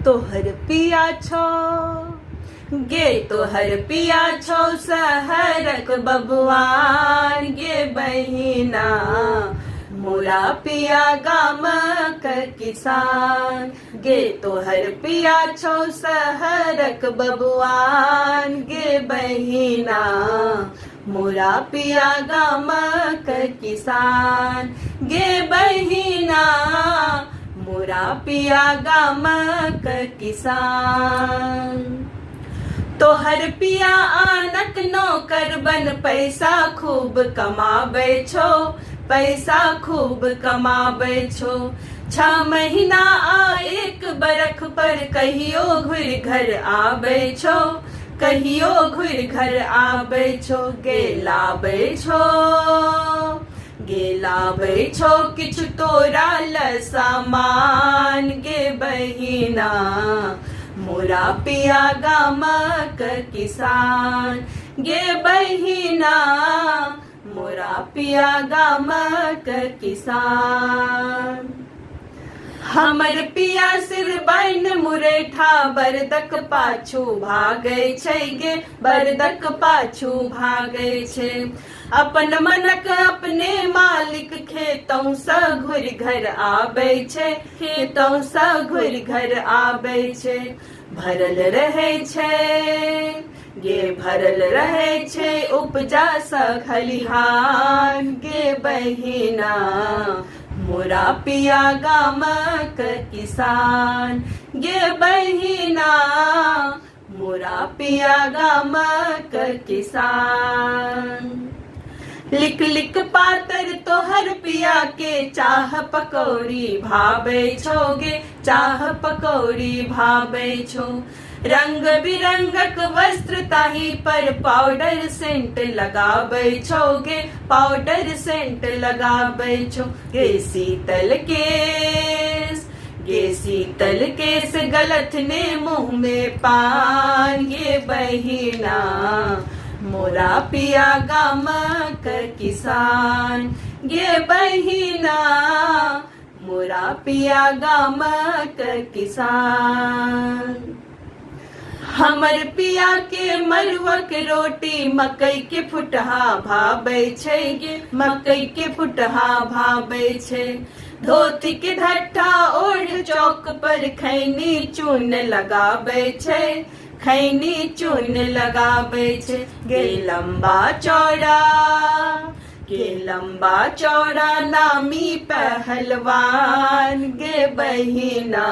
तोहर पिया छो गे तोहर पिया छो सहरक बबुआन गे बहिना मोरा पिया गामक किसान गे तोहर पिया छो सहरक बबुआन गे बहिना मोरा पिया गामक किसान गे बहिना मोरा पिया गामक किसान। तोहर पिया आनक नौकर बन पैसा खूब कमाबै छो पैसा खूब कमाबै छो 6 महीना आ 1 बरख पर कहियो घुर घर आबै छो कहियो घुर घर आबै छो गे लाबै छो किछु तोरा ल सामान गे बहिना मोरा पिया गामक किसान गे बहिना मोरा पिया गामक किसान। हमर पिया सिर बाइन मुरेठा बरदक पाछू भागै छै गे बरदक पाछू भागै छै अपन मनक अपने मालिक खेतों स घुर घर आबै छै खेतों स घुर घर आबै छै भरल रहै छै गे भरल रहै छै उपजा स खलिहान गे बहिना मोरा पिया गामक किसान गे बहिना मोरा पिया गामक किसान। लिक लिक पातर तोहर पिया के चाह पकौड़ी भाबै छो गे चाह पकौड़ी भाबै छो रंग बिरंगक वस्त्र ताही पर पाउडर सेंट लगाबै छो गे पाउडर सेंट लगाबै छो गे शीतल केस गलत ने मुंह में पान गे बहिना मोरा पिया गामक किसान गे बहिना मोरा पिया गामक किसान। हमर पिया के मरुआ के रोटी मकई के फुटहा भाबै छै गे मकई के फुटहा भाबै छै धोती के धट्ठा ओढ़ चौक पर खैनी चून लगाबै छै खैनी चून लगाबै छै गे लंबा चौड़ा नामी पहलवान गे बहिना